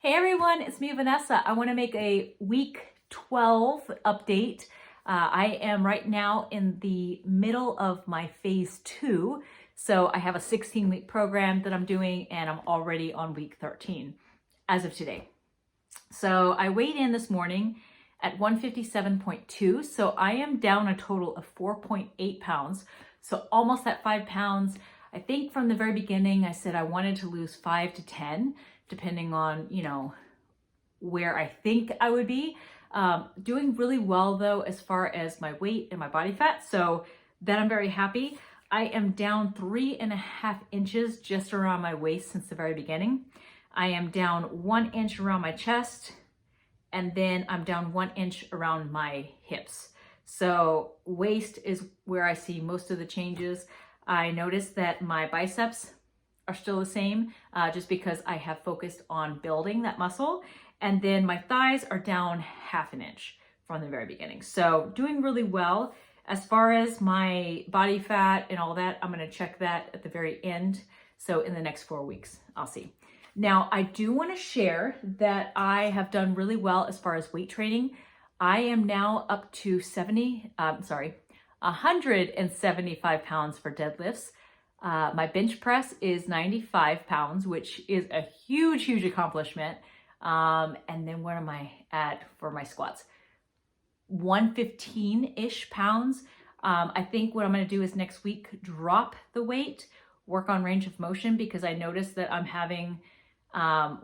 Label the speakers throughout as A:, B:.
A: Hey everyone, it's me, Vanessa. I want to make a week 12 update. I am right now in the middle of my phase 2. So I have a 16-week program that I'm doing and I'm already on week 13 as of today. So I weighed in this morning at 157.2. So I am down a total of 4.8 pounds. So almost at 5 pounds. I think from the very beginning, I said I wanted to lose 5 to 10, depending on, where I think I would be. Doing really well though, as far as my weight and my body fat. So that I'm very happy. I am down 3.5 inches just around my waist since the very beginning. I am down 1 inch around my chest, and then I'm down 1 inch around my hips. So waist is where I see most of the changes. I noticed that my biceps are still the same, just because I have focused on building that muscle. And then my thighs are down 1/2 inch from the very beginning. So doing really well. As far as my body fat and all that, I'm gonna check that at the very end. So in the next 4 weeks, I'll see. Now, I do wanna share that I have done really well as far as weight training. I am now up to 175 pounds for deadlifts. My bench press is 95 pounds, which is a huge accomplishment. And then where am I at for my squats? 115-ish pounds. I think what I'm going to do is next week, drop the weight, work on range of motion, because I noticed that I'm having,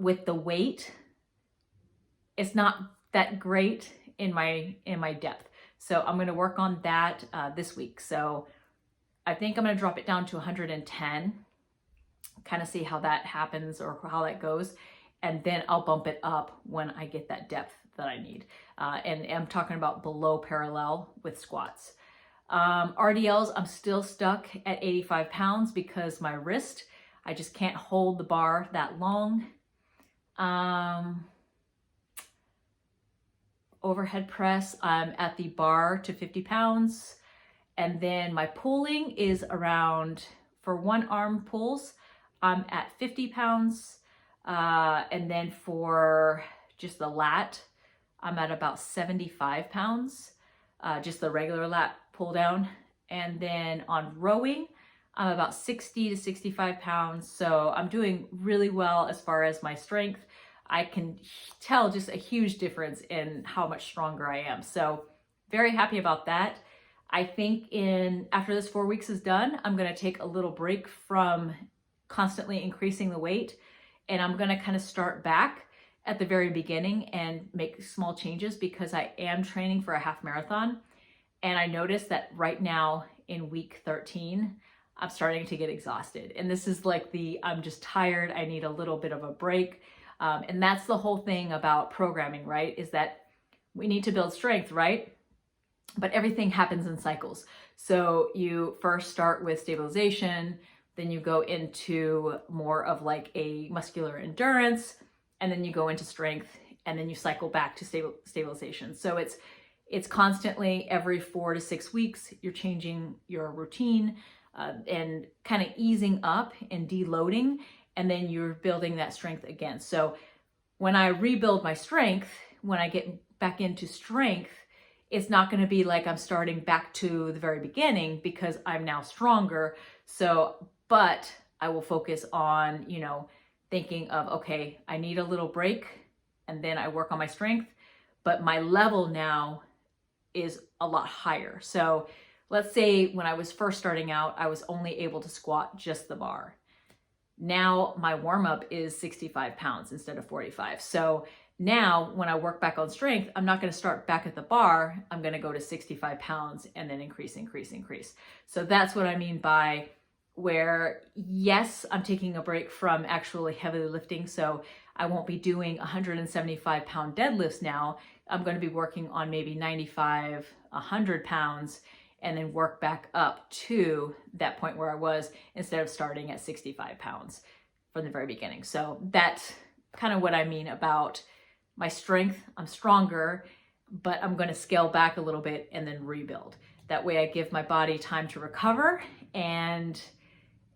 A: with the weight, it's not that great in my depth. So I'm going to work on that this week. So I think I'm going to drop it down to 110, kind of see how that happens or how that goes. And then I'll bump it up when I get that depth that I need. And I'm talking about below parallel with squats. RDLs, I'm still stuck at 85 pounds because my wrist, I just can't hold the bar that long. Overhead press, I'm at the bar to 50 pounds. And then my pulling is around, for one arm pulls, I'm at 50 pounds. And then for just the lat, I'm at about 75 pounds, just the regular lat pull down. And then on rowing, I'm about 60 to 65 pounds. So I'm doing really well as far as my strength. I can tell just a huge difference in how much stronger I am. So very happy about that. I think after this 4 weeks is done, I'm going to take a little break from constantly increasing the weight. And I'm going to kind of start back at the very beginning and make small changes, because I am training for a half marathon. And I noticed that right now in week 13, I'm starting to get exhausted. And this is like I'm just tired. I need a little bit of a break. And that's the whole thing about programming, right? Is that we need to build strength, right? But everything happens in cycles. So you first start with stabilization, then you go into more of like a muscular endurance, and then you go into strength, and then you cycle back to stabilization. So it's constantly every 4 to 6 weeks, you're changing your routine and kind of easing up and deloading, and then you're building that strength again. So when I rebuild my strength, when I get back into strength, it's not going to be like I'm starting back to the very beginning, because I'm now stronger. But I will focus on, thinking of, okay, I need a little break, and then I work on my strength, but my level now is a lot higher. So let's say when I was first starting out, I was only able to squat just the bar. Now my warm up is 65 pounds instead of 45. So now when I work back on strength, I'm not going to start back at the bar. I'm going to go to 65 pounds and then increase. So that's what I mean by where, yes, I'm taking a break from actually heavily lifting. So I won't be doing 175 pound deadlifts now. I'm going to be working on maybe 95, 100 pounds, and then work back up to that point where I was, instead of starting at 65 pounds from the very beginning. So that's kind of what I mean about my strength. I'm stronger, but I'm going to scale back a little bit and then rebuild. That way I give my body time to recover, and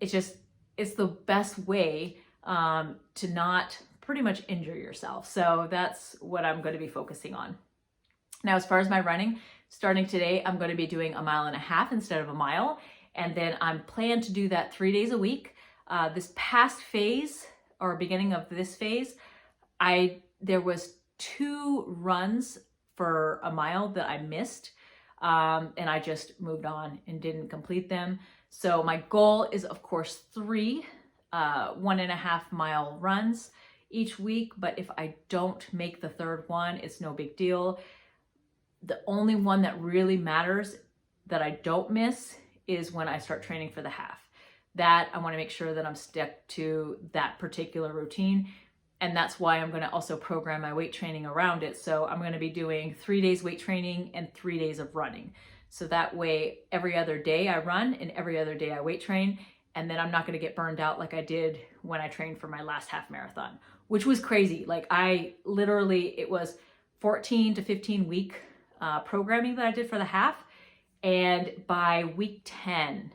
A: it's the best way to not pretty much injure yourself. So that's what I'm going to be focusing on. Now, as far as my running, starting today, I'm going to be doing 1.5 miles instead of a mile. And then I'm planning to do that 3 days a week. This past phase, or beginning of this phase, there was 2 runs for a mile that I missed. And I just moved on and didn't complete them. So my goal is, of course, 3 1.5 mile runs each week. But if I don't make the 3rd one, it's no big deal. The only one that really matters that I don't miss is when I start training for the half. That I want to make sure that I'm stuck to that particular routine. And that's why I'm going to also program my weight training around it. So I'm going to be doing 3 days weight training and 3 days of running. So that way, every other day I run and every other day I weight train. And then I'm not going to get burned out like I did when I trained for my last half marathon, which was crazy. Like it was 14 to 15 week programming that I did for the half. And by week 10,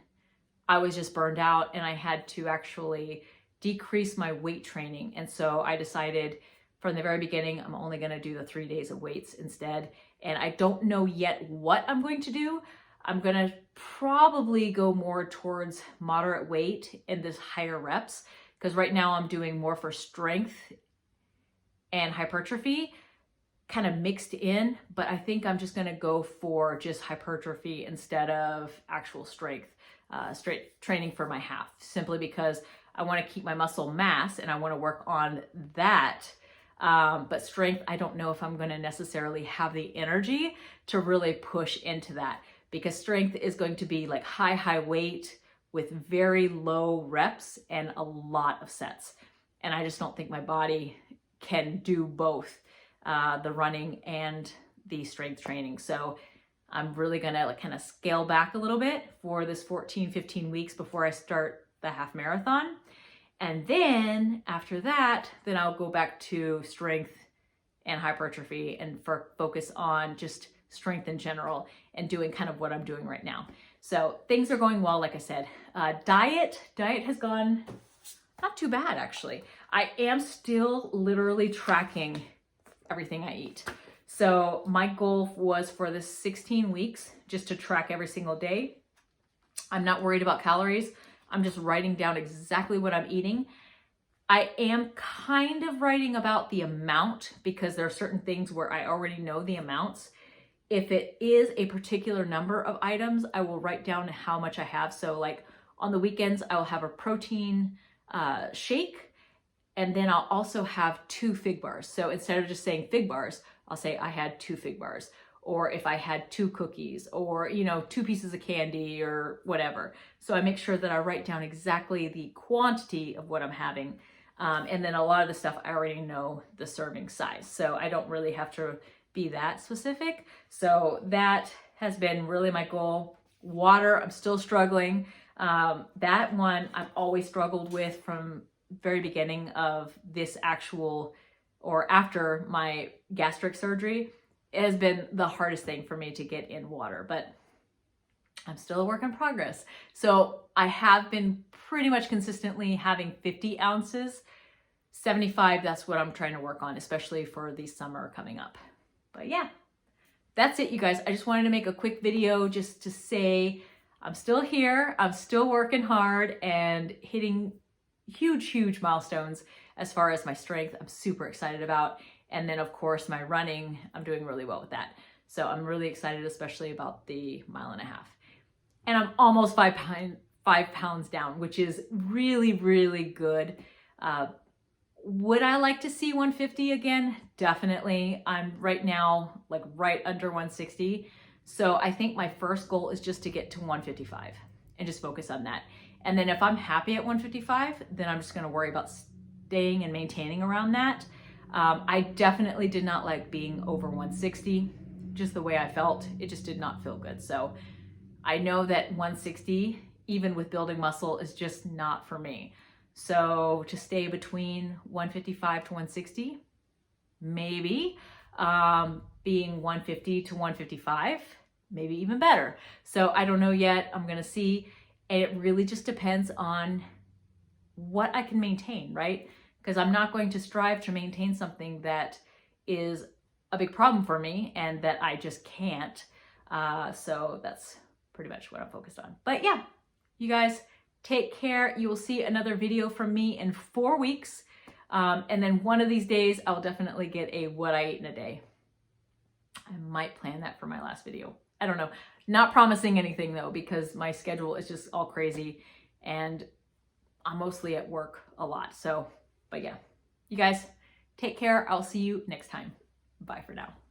A: I was just burned out and I had to actually decrease my weight training. And so I decided from the very beginning, I'm only going to do the 3 days of weights instead. And I don't know yet what I'm going to do. I'm going to probably go more towards moderate weight and this higher reps, because right now I'm doing more for strength and hypertrophy kind of mixed in, but I think I'm just going to go for just hypertrophy instead of actual strength training for my half, simply because I want to keep my muscle mass and I want to work on that. But strength, I don't know if I'm going to necessarily have the energy to really push into that, because strength is going to be like high weight with very low reps and a lot of sets. And I just don't think my body can do both the running and the strength training. So I'm really going to kind of scale back a little bit for this 15 weeks before I start the half marathon. And then after that, then I'll go back to strength and hypertrophy and focus on just strength in general and doing kind of what I'm doing right now. So things are going well, like I said. Diet has gone not too bad, actually. I am still literally tracking everything I eat. So my goal was for this 16 weeks just to track every single day. I'm not worried about calories. I'm just writing down exactly what I'm eating. I am kind of writing about the amount because there are certain things where I already know the amounts. If it is a particular number of items, I will write down how much I have. So like on the weekends, I will have a protein shake, and then I'll also have 2 fig bars. So instead of just saying fig bars, I'll say I had 2 fig bars. Or if I had 2 cookies, or 2 pieces of candy or whatever. So I make sure that I write down exactly the quantity of what I'm having. And then a lot of the stuff I already know the serving size. So I don't really have to be that specific. So that has been really my goal. Water, I'm still struggling. That one I've always struggled with from very beginning of this actual, or after my gastric surgery. It has been the hardest thing for me to get in water, but I'm still a work in progress. So I have been pretty much consistently having 50 ounces, 75, that's what I'm trying to work on, especially for the summer coming up. But yeah, that's it, you guys. I just wanted to make a quick video just to say I'm still here, I'm still working hard and hitting huge milestones as far as my strength. I'm super excited about. And then of course my running, I'm doing really well with that. So I'm really excited, especially about the 1.5 miles. And I'm almost 5 pounds down, which is really good. Would I like to see 150 again? Definitely. I'm right now like right under 160. So I think my first goal is just to get to 155 and just focus on that. And then if I'm happy at 155, then I'm just going to worry about staying and maintaining around that. I definitely did not like being over 160, just the way I felt. It just did not feel good. So I know that 160, even with building muscle, is just not for me. So to stay between 155 to 160, maybe. Being 150 to 155, maybe even better. So I don't know yet. I'm going to see. And it really just depends on what I can maintain, right? because I'm not going to strive to maintain something that is a big problem for me and that I just can't. So that's pretty much what I'm focused on. But yeah, you guys take care. You will see another video from me in 4 weeks. And then one of these days, I'll definitely get a what I ate in a day. I might plan that for my last video. I don't know. Not promising anything though, because my schedule is just all crazy and I'm mostly at work a lot. So, but yeah, you guys take care. I'll see you next time. Bye for now.